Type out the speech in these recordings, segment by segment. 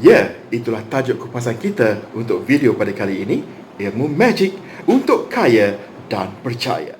Ya, itulah tajuk kupasan kita untuk video pada kali ini, ilmu magic untuk kaya dan percaya.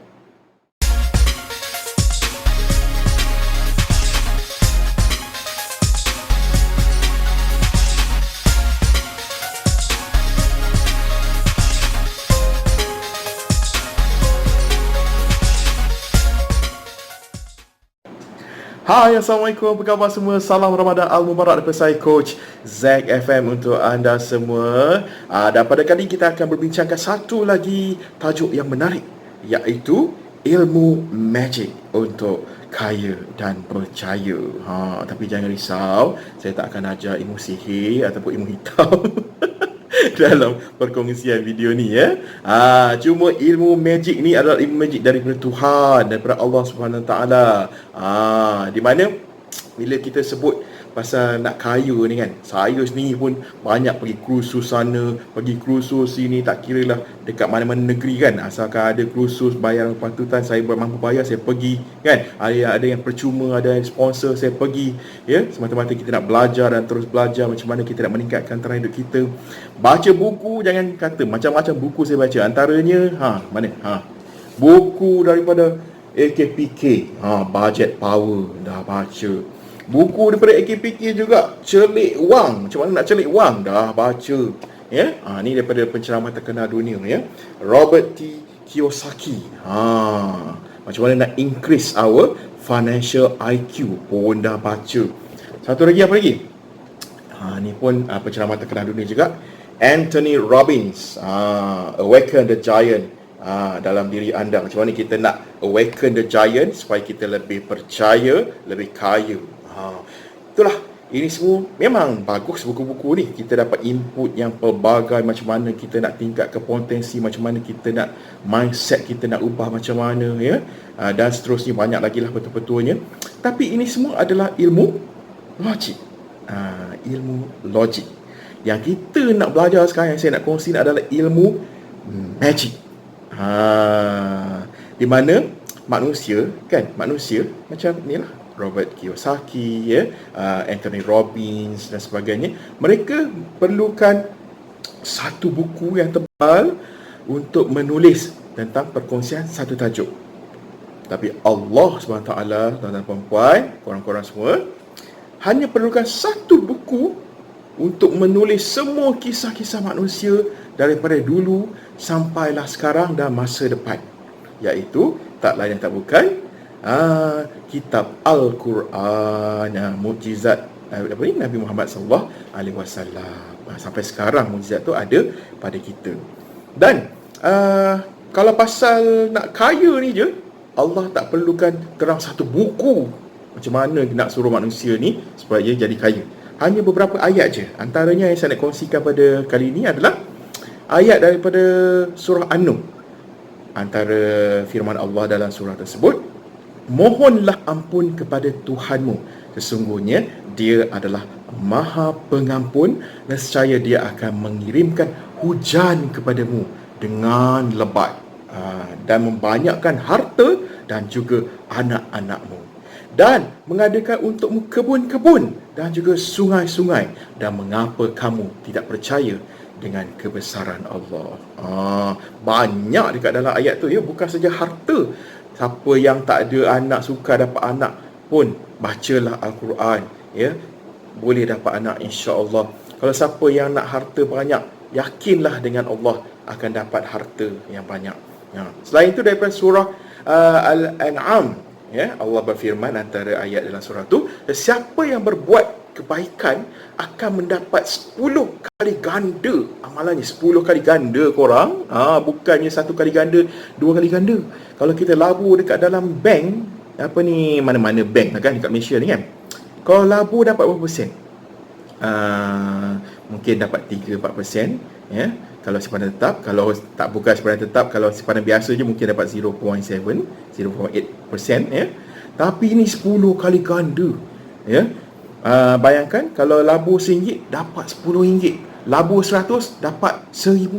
Hai, Assalamualaikum, apa khabar semua? Salam Ramadan Al-Mubarak daripada saya, Coach Zack FM untuk anda semua. Dan pada kali ini kita akan berbincangkan satu lagi tajuk yang menarik, iaitu ilmu magic untuk kaya dan percaya. Tapi jangan risau, saya tak akan ajar ilmu sihir ataupun ilmu hitam dalam perkongsian video ni ya. Cuma ilmu magic ni adalah ilmu magic daripada Tuhan, daripada Allah Subhanahu Taala. Di mana bila kita sebut pasal nak kaya ni kan, saya sendiri pun banyak pergi kursus sana, pergi kursus sini, tak kira lah dekat mana-mana negeri kan, asalkan ada kursus bayaran patutan, saya mampu bayar, saya pergi kan. Ada yang percuma, ada yang sponsor, saya pergi ya, semata-mata kita nak belajar dan terus belajar macam mana kita nak meningkatkan taraf hidup kita. Baca buku, jangan kata macam-macam buku saya baca, antaranya buku daripada AKPK, Budget Power dah baca. Buku daripada AKPK juga, Celik Wang, macam mana nak celik wang, dah baca ya. Ni daripada penceramah terkenal dunia ya, Robert T. Kiyosaki. Macam mana nak increase our financial IQ pun dah baca. Satu lagi, apa lagi? Ni pun penceramah terkenal dunia juga, Anthony Robbins, Awaken the Giant. Dalam diri anda, macam mana kita nak awaken the giant supaya kita lebih percaya, lebih kaya. Itulah, ini semua memang bagus buku-buku ni. Kita dapat input yang pelbagai, macam mana kita nak tingkatkan potensi, macam mana kita nak mindset kita nak ubah macam mana ya. Dan seterusnya, banyak lagi lah betul-betulnya. Tapi ini semua adalah ilmu logik. Ilmu logik yang kita nak belajar sekarang, yang saya nak kongsi adalah ilmu magic. Di mana manusia macam ni lah, Robert Kiyosaki ya, Anthony Robbins dan sebagainya, mereka perlukan satu buku yang tebal untuk menulis tentang perkongsian satu tajuk. Tapi Allah SWT, tuan-tuan dan puan-puan, korang-korang semua, hanya perlukan satu buku untuk menulis semua kisah-kisah manusia daripada dulu sampailah sekarang dan masa depan, iaitu tak lain dan tak bukan kitab Al-Quran, mukjizat Nabi Muhammad SAW. Sampai sekarang mukjizat tu ada pada kita. Dan kalau pasal nak kaya ni je, Allah tak perlukan terang satu buku macam mana nak suruh manusia ni supaya dia jadi kaya. Hanya beberapa ayat je. Antaranya yang saya nak kongsikan pada kali ini adalah ayat daripada surah An-Nur. Antara firman Allah dalam surah tersebut, mohonlah ampun kepada Tuhanmu, sesungguhnya Dia adalah Maha Pengampun, nescaya Dia akan mengirimkan hujan kepadamu dengan lebat, dan membanyakkan harta dan juga anak-anakmu, dan mengadakan untukmu kebun-kebun dan juga sungai-sungai, dan mengapa kamu tidak percaya dengan kebesaran Allah. Banyak dekat dalam ayat tu ya, bukan saja harta. Siapa yang tak ada anak, suka dapat anak pun bacalah Al-Quran ya, boleh dapat anak insya-Allah. Kalau siapa yang nak harta banyak, yakinlah dengan Allah akan dapat harta yang banyak. Selain itu daripada surah Al-An'am ya, Allah berfirman antara ayat dalam surah tu, siapa yang berbuat kebaikan akan mendapat 10 kali ganda amalannya. 10 kali ganda korang, bukannya 1 kali ganda, 2 kali ganda. Kalau kita labur dekat dalam bank, mana-mana bank kan dekat Malaysia ni kan, kalau labur dapat berapa persen? Mungkin dapat 3-4% ya, kalau simpanan tetap. Kalau tak, bukan simpanan tetap, kalau simpanan biasa je mungkin dapat 0.7, 0.8% ya. Tapi ini 10 kali ganda ya. Bayangkan kalau labur RM1 dapat RM10, labur 100 dapat RM1000.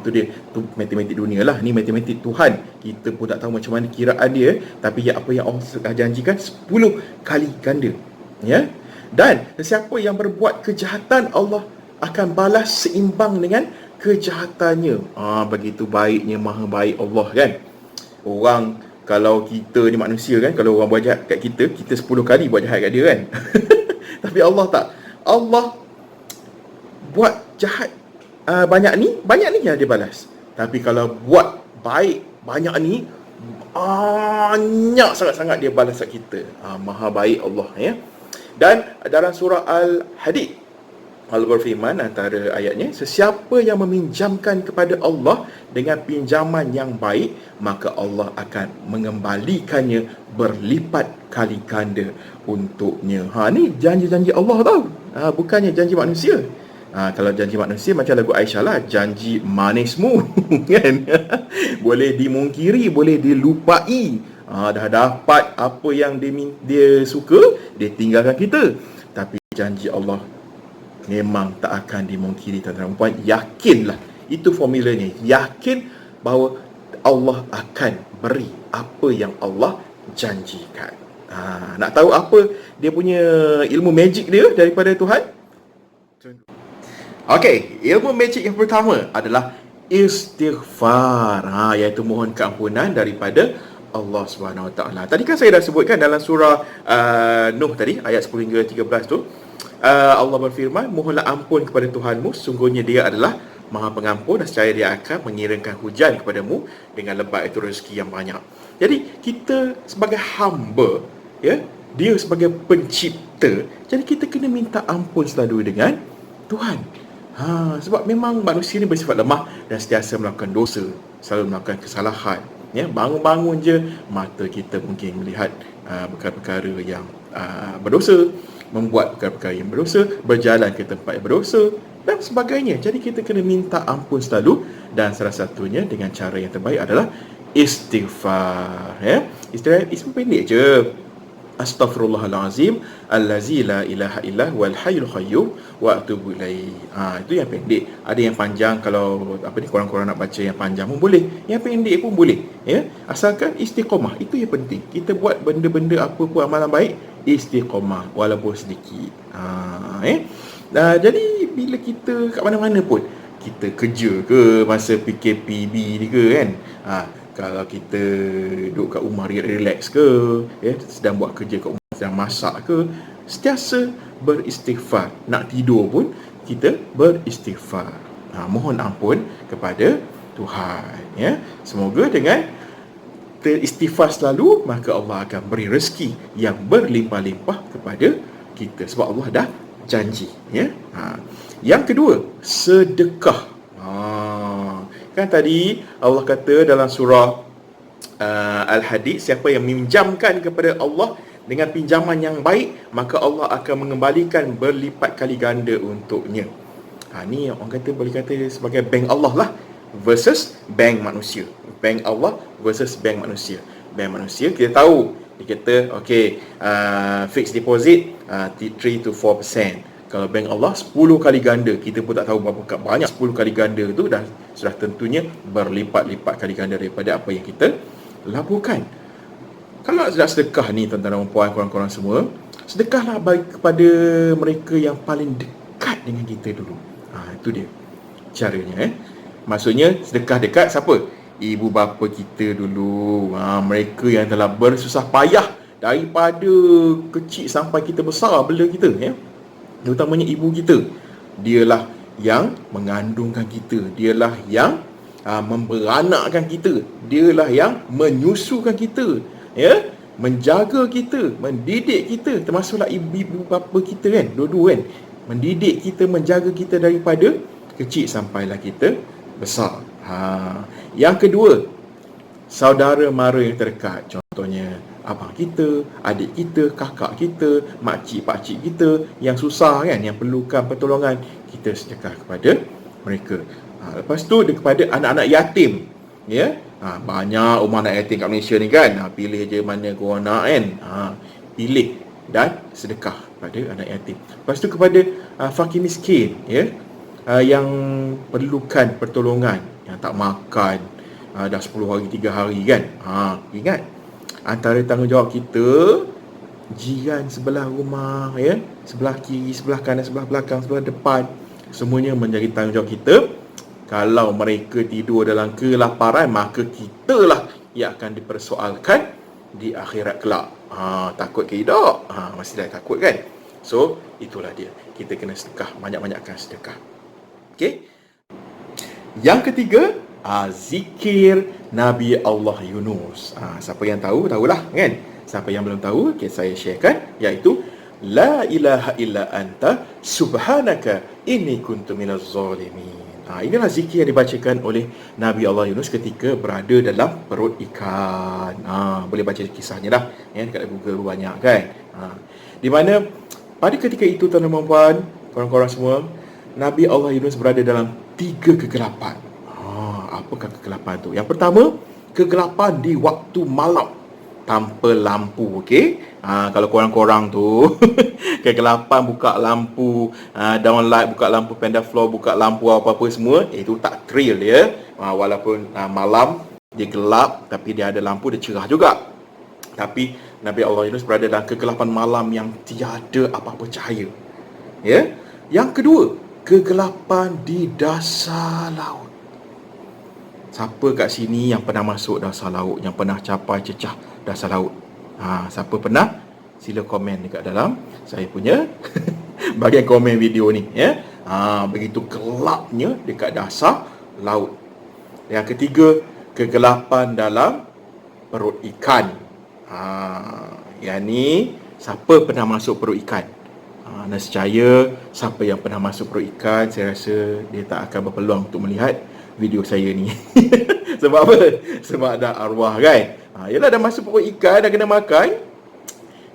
Tu dia, tu matematik dunia lah. Ni matematik Tuhan. Kita pun tak tahu macam mana kiraan dia, tapi apa yang Allah janjikan 10 kali ganda ya. Dan sesiapa yang berbuat kejahatan, Allah akan balas seimbang dengan kejahatannya. Begitu baiknya, maha baik Allah kan. Orang, kalau kita ni manusia kan, kalau orang buat jahat kat kita, kita 10 kali buat jahat kat dia kan. Tapi Allah tak. Allah buat jahat banyak ni yang dia balas. Tapi kalau buat baik banyak ni, banyak sangat-sangat dia balas kat kita. Maha baik Allah ya. Dan dalam surah Al-Hadid, Allah berfirman antara ayatnya, sesiapa yang meminjamkan kepada Allah dengan pinjaman yang baik, maka Allah akan mengembalikannya berlipat kali ganda untuknya. Ni janji-janji Allah tau. Bukannya janji manusia. Kalau janji manusia macam lagu Aisyah lah, janji manismu kan. Boleh dimungkiri, boleh dilupai. Dah dapat apa yang dia suka, dia tinggalkan kita. Tapi janji Allah memang tak akan dimungkiri, tuan-tuan dan puan. Yakinlah, itu formulanya. Yakin bahawa Allah akan beri apa yang Allah janjikan. Nak tahu apa dia punya ilmu magic dia daripada Tuhan? Okey, ilmu magic yang pertama adalah istighfar, iaitu mohon keampunan daripada Allah Subhanahu Wa Taala. Tadi kan saya dah sebutkan dalam surah Nuh tadi, ayat 10 hingga 13 tu, Allah berfirman, mohonlah ampun kepada Tuhanmu, sungguhnya dia adalah Maha Pengampun dan secara dia akan mengirimkan hujan kepadamu dengan lebat itu rezeki yang banyak. Jadi kita sebagai hamba, ya, dia sebagai pencipta, jadi kita kena minta ampun selalu dengan Tuhan. Sebab memang manusia ni bersifat lemah dan sentiasa melakukan dosa, selalu melakukan kesalahan. Ya, bangun-bangun je mata kita mungkin melihat perkara-perkara yang berdosa, membuat perkara-perkara yang berdosa, berjalan ke tempat yang berdosa dan sebagainya. Jadi kita kena minta ampun selalu, dan salah satunya dengan cara yang terbaik adalah istighfar. Ya, istighfar ismu pendek je. Astaghfirullahalazim allazi la ilaha illa huwal hayyul qayyum wa atubu ilaihi. Itu yang pendek. Ada yang panjang, kalau korang-korang nak baca yang panjang pun boleh, yang pendek pun boleh, ya. Asalkan istiqamah, itu yang penting. Kita buat benda-benda apa pun amalan baik, istiqamah walaupun sedikit. Jadi bila kita kat mana-mana pun, kita kerja ke, masa PKPB ni ke kan, kalau kita duduk kat rumah relax ke, ya, sedang buat kerja kat rumah, sedang masak ke, sentiasa beristighfar. Nak tidur pun kita beristighfar. Mohon ampun kepada Tuhan, ya. Semoga dengan beristighfar selalu, maka Allah akan beri rezeki yang berlimpah-limpah kepada kita, sebab Allah dah janji, ya. Yang kedua, sedekah. Kan tadi Allah kata dalam surah Al-Hadid, siapa yang meminjamkan kepada Allah dengan pinjaman yang baik, maka Allah akan mengembalikan berlipat kali ganda untuknya. Ni orang kata, boleh kata sebagai bank Allah lah versus bank manusia. Bank Allah versus bank manusia. Bank manusia kita tahu, dia kata fixed deposit 3 to 4%. Kalau bank Allah 10 kali ganda, kita pun tak tahu berapa banyak 10 kali ganda tu, dan sudah tentunya berlipat-lipat kali ganda daripada apa yang kita laburkan. Kalau sudah sedekah ni, tuan-tuan dan puan, korang-korang semua, sedekahlah bagi kepada mereka yang paling dekat dengan kita dulu. Itu dia caranya. Maksudnya sedekah dekat siapa? Ibu bapa kita dulu. Mereka yang telah bersusah payah daripada kecil sampai kita besar bela kita, ya. Terutamanya ibu kita. Dialah yang mengandungkan kita, dialah yang memberanakkan kita, dialah yang menyusukan kita, ya, menjaga kita, mendidik kita, termasuklah ibu bapa kita kan, dua-dua kan, mendidik kita, menjaga kita daripada kecil sampailah kita besar. Yang kedua, saudara mara yang terdekat, contohnya abang kita, adik kita, kakak kita, makcik, pakcik kita yang susah kan, yang perlukan pertolongan, kita sedekah kepada mereka. Lepas tu kepada anak-anak yatim, ya. Banyak rumah anak yatim kat Malaysia ni kan. Pilih je mana korang nak kan. Pilih dan sedekah kepada anak yatim. Lepas tu kepada fakir miskin, ya, yang perlukan pertolongan, yang tak makan dah 10 hari 3 hari kan. Ingat, antara tanggungjawab kita, jiran sebelah rumah, ya, sebelah kiri, sebelah kanan, sebelah belakang, sebelah depan, semuanya menjadi tanggungjawab kita. Kalau mereka tidur dalam kelaparan, maka kitalah yang akan dipersoalkan di akhirat kelak. Takut ke tidak? Masih dah takut kan? So, itulah dia. Kita kena sedekah, banyak-banyakkan sedekah. Okey. Yang ketiga, zikir Nabi Allah Yunus. Siapa yang tahu, tahulah kan? Siapa yang belum tahu, saya sharekan, iaitu La ilaha illa anta subhanaka inni kuntu minaz zalimin. Inilah zikir yang dibacakan oleh Nabi Allah Yunus ketika berada dalam perut ikan. Boleh baca kisahnya dah, ya, dekat Google banyak kan. Di mana pada ketika itu, tuan-tuan dan puan, korang-korang semua, Nabi Allah Yunus berada dalam 3 kegelapan. Apakah kegelapan tu? Yang pertama, kegelapan di waktu malam tanpa lampu, okey? Kalau korang-korang tu kegelapan buka lampu, downlight buka lampu, panda floor buka lampu, apa-apa semua, itu tak thrill ya. Walaupun malam dia gelap, tapi dia ada lampu, dia cerah juga. Tapi Nabi Allah Yunus berada dalam kegelapan malam yang tiada apa-apa cahaya. Ya. Yang kedua, kegelapan di dasar laut. Siapa kat sini yang pernah masuk dasar laut, yang pernah capai cecah dasar laut? Siapa pernah? Sila komen dekat dalam saya punya bahagian komen video ni, ya. Begitu gelapnya dekat dasar laut. Yang ketiga, kegelapan dalam perut ikan. Yang ni, siapa pernah masuk perut ikan? Nescaya siapa yang pernah masuk perut ikan, saya rasa dia tak akan berpeluang untuk melihat video saya ni. Sebab apa? Sebab ada arwah kan. Yelah, dah masuk perut ikan, dah kena makan.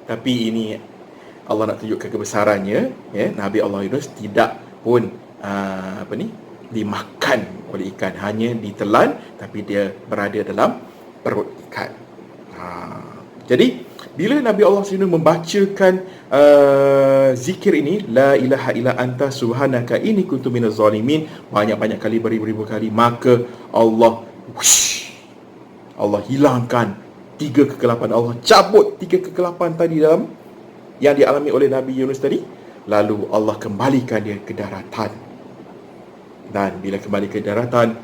Tapi ini Allah nak tunjukkan kebesarannya, ya. Nabi Allah Yunus tidak pun dimakan oleh ikan, hanya ditelan, tapi dia berada dalam perut ikan. Jadi bila Nabi Allah Yunus membacakan zikir ini, La ilaha illa anta subhanaka inni kuntu minaz zalimin, banyak-banyak kali, beribu-ribu kali, maka Allah hilangkan 3 kegelapan. Allah cabut 3 kegelapan tadi dalam yang dialami oleh Nabi Yunus tadi. Lalu Allah kembalikan dia ke daratan. Dan bila kembali ke daratan,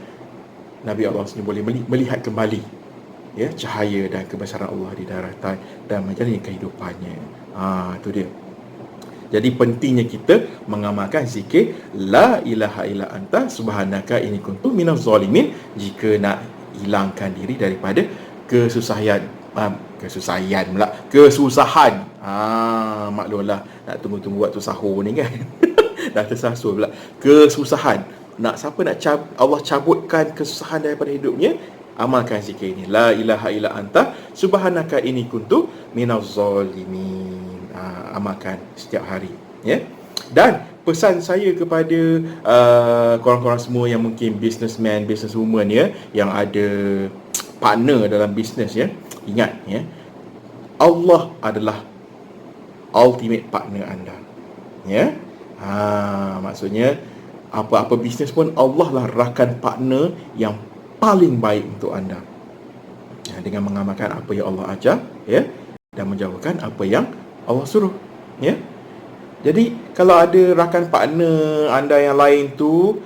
Nabi Allah sendiri boleh melihat kembali, ya, cahaya dan kebesaran Allah di daratan dan menjalani kehidupannya. Itu dia. Jadi pentingnya kita mengamalkan zikir La ilaha illa anta subhanaka inni kuntu minaz zalimin jika nak hilangkan diri daripada kesusahan. Maklumlah, nak tunggu-tunggu waktu sahur ni kan. Dah tersasur pula. Kesusahan. Siapa nak Allah cabutkan kesusahan daripada hidupnya, amalkan zikir ini. La ilaha illa anta subhanaka inni kuntu minaz zalimin. Amalkan setiap hari, ya. Dan pesan saya kepada korang-korang semua yang mungkin businessman, businesswoman, ya, yang ada partner dalam bisnes, ya. Ingat, ya, Allah adalah ultimate partner anda, ya. Maksudnya apa-apa bisnes pun Allah lah rakan partner yang paling baik untuk anda, ya, dengan mengamalkan apa yang Allah ajar, ya, dan menjauhkan apa yang Allah suruh, ya. Jadi kalau ada rakan partner anda yang lain tu,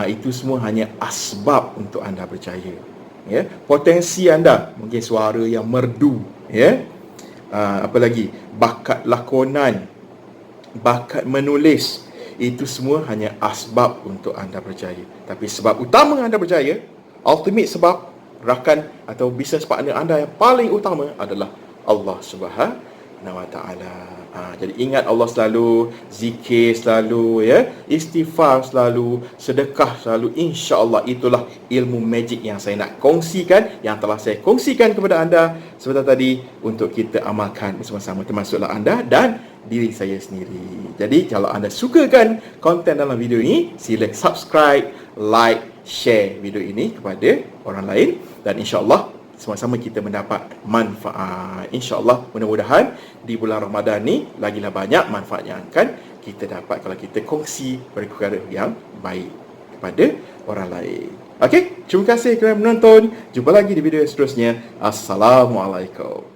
itu semua hanya asbab untuk anda berjaya, ya. Potensi anda, mungkin suara yang merdu, ya, apa lagi, bakat lakonan, bakat menulis, itu semua hanya asbab untuk anda berjaya. Tapi sebab utama anda berjaya, ultimate sebab, rakan atau business partner anda yang paling utama adalah Allah Subhanahu wa Ta'ala. Jadi ingat Allah selalu, zikir selalu, ya, istighfar selalu, sedekah selalu. InsyaAllah itulah ilmu magic yang saya nak kongsikan, yang telah saya kongsikan kepada anda sebentar tadi, untuk kita amalkan bersama-sama, termasuklah anda dan diri saya sendiri. Jadi kalau anda sukakan konten dalam video ini, sila subscribe, like, share video ini kepada orang lain, dan insyaAllah sama-sama kita mendapat manfaat. InsyaAllah, mudah-mudahan di bulan Ramadan ni lagilah banyak manfaat yang akan kita dapat kalau kita kongsi perkara yang baik kepada orang lain. Okey, terima kasih kerana menonton. Jumpa lagi di video seterusnya. Assalamualaikum.